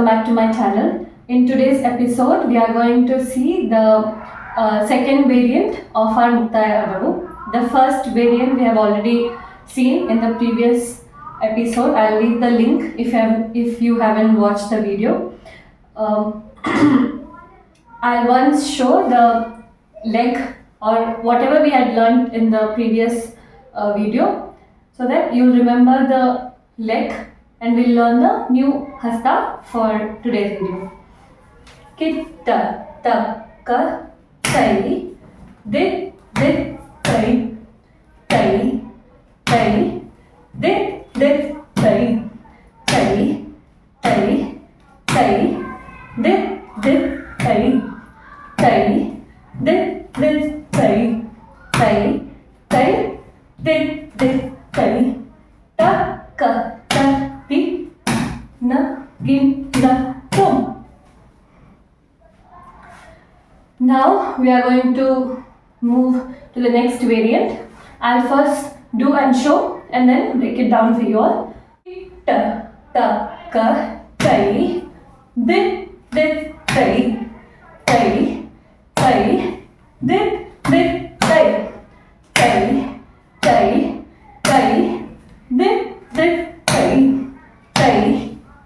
welcome back to my channel. In today's episode, we are going to see the second variant of our Muktaya Adavu. The first variant we have already seen in the previous episode. I'll leave the link if you haven't watched the video. I'll once show the leg or whatever we had learned in the previous video, so that you'll remember the leg and we'll learn the new hasta for today's video. Kitta takka tai dit dit tai tai tai dit dit tai tai tai tai dit dit tai tai dit dit tai tai tai dit dit tai takka tati na ginna tom. Now we are going to move to the next variant. I'll first do and show and then break it down for you all. Ta ta ka tai dit dit tai tai tai dit dit tai tai tai tai dit dit tai tai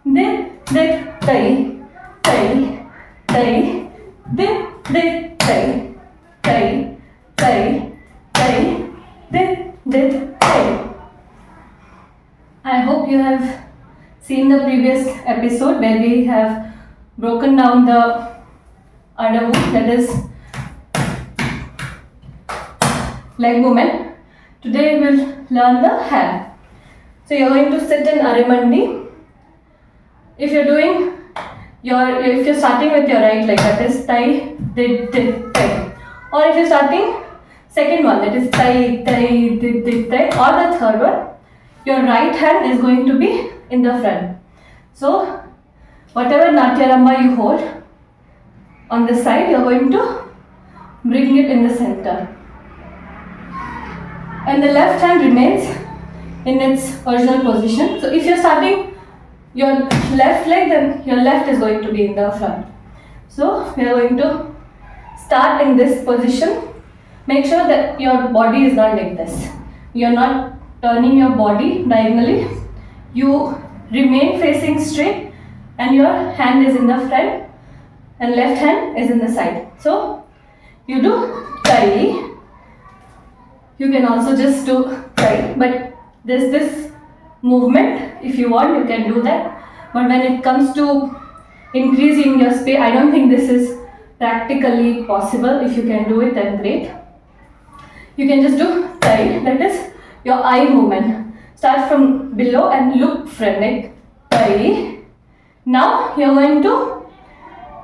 dit dit tai tai tai dit dit tai tai tai tai dit dit tai. I hope you have seen the previous episode where we have broken down the Adavu, that is leg movement. Today we will learn the hand. So you are going to sit in Arimandi. If you're starting with your right leg, that is tai dit dit tai, or if you're starting second one, that is tai tai dit dit tai, or the third one, your right hand is going to be in the front. So whatever Natyaramba you hold on this side, you're going to bring it in the center, and the left hand remains in its original position. So if you're starting your left leg, then your left is going to be in the front. So we are going to start in this position. Make sure that your body is not like this. You're not turning your body diagonally. You remain facing straight and your hand is in the front and left hand is in the side. So you do tai. You can also just do tai, but there's this movement. If you want, you can do that. But when it comes to increasing your space, I don't think this is practically possible. If you can do it, then great. You can just do tai, that is your eye movement. Start from below and look front, like tai. Now you're going to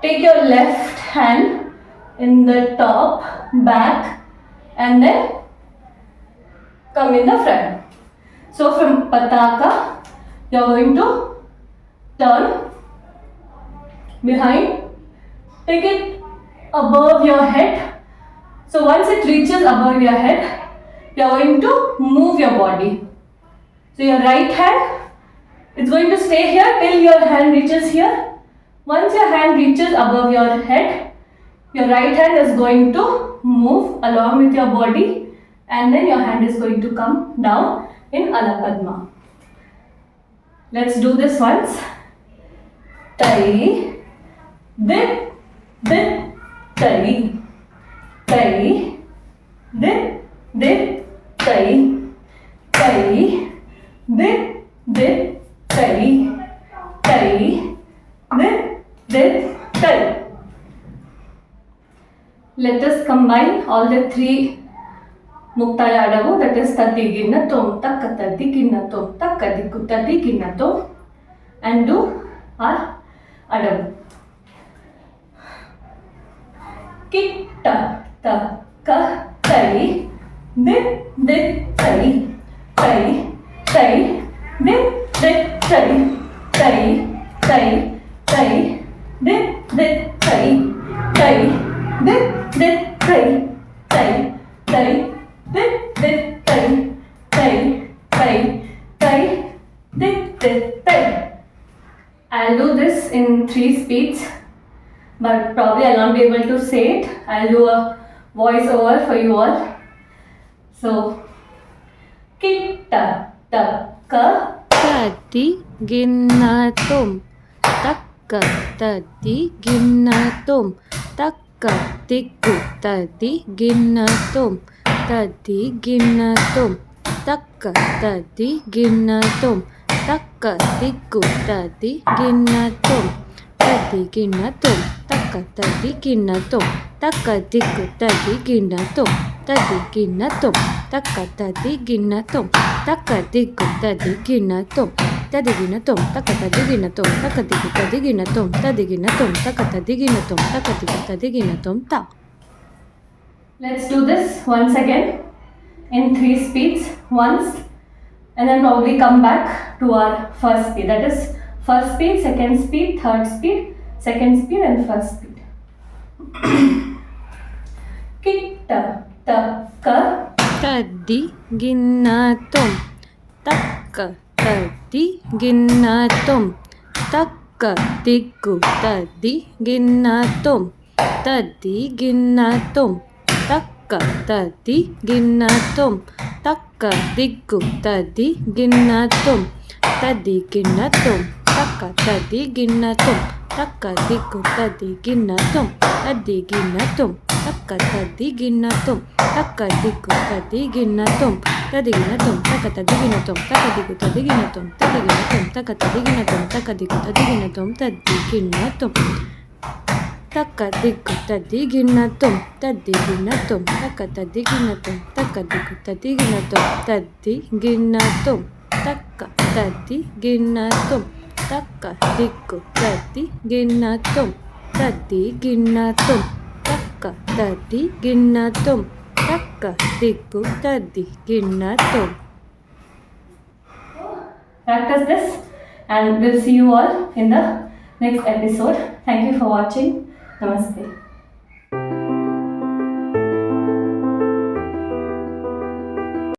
take your left hand in the top, back, and then come in the front. So from pataka, you're going to turn behind, take it above your head. So once it reaches above your head, you're going to move your body. So your right hand is going to stay here till your hand reaches here. Once your hand reaches above your head, your right hand is going to move along with your body, and then your hand is going to come down in Anapadma. Let's do this once. Tai dit dit tai tai dit dit tai tai dit dit tai tai dit dit tai. Let us combine all the three Muktaya Adavu, that is tati ginna tom, takka tati ginna tom, takka dikku tati ginna tom, and do our Adavu. Kitta takka tai dit dit tai tai tai dit dit tai tai tai tai dit dit tai tai dit dit tai tai tai dit dit tai tai tai tai dit dit tai. I'll do this in speeds, but probably I'll not be able to say it. I'll do a voice over for you all. So, kitta takka tadi ginnatum takka tadi ginnatum takka tikku tadi ginnatum takka tadi ginnatum takka tikku tadi ginnatum takka tadi ginnatum takka tikku tadi ginnatum takka tadi ginnatum takka tikku tadi ginnatum takka tadi ginnatum takka tikku tadi ginnatum takka tadi ginnatum ta. Let's do this once again in 3 speeds once, and then probably come back to our first speed. That is first speed, second speed, third speed, second speed, and first speed. Kitta takka Tadi ginnatum takka tadi ginnatum takka tikku tadi ginnatum takka tadi ginnatum takka tikku tadi ginnatum takka tadi ginnatum takka tikku tadi ginnatum takka tadi ginnatum takka tikku tadi ginnatum takka tadi ginnatum takka tikku tadi ginnatum takka tadi ginnatum takka tikku tadi ginnatum takka tikku tadi ginnatum takka tadi ginnatum takka tikku tadi ginnatum takka tadi ginnatum takka tikku tadi ginnatum takka tadi ginnatum takka tikku tadi ginnatum. Practice this, and we'll see you all in the next episode. Thank you for watching. Namaste.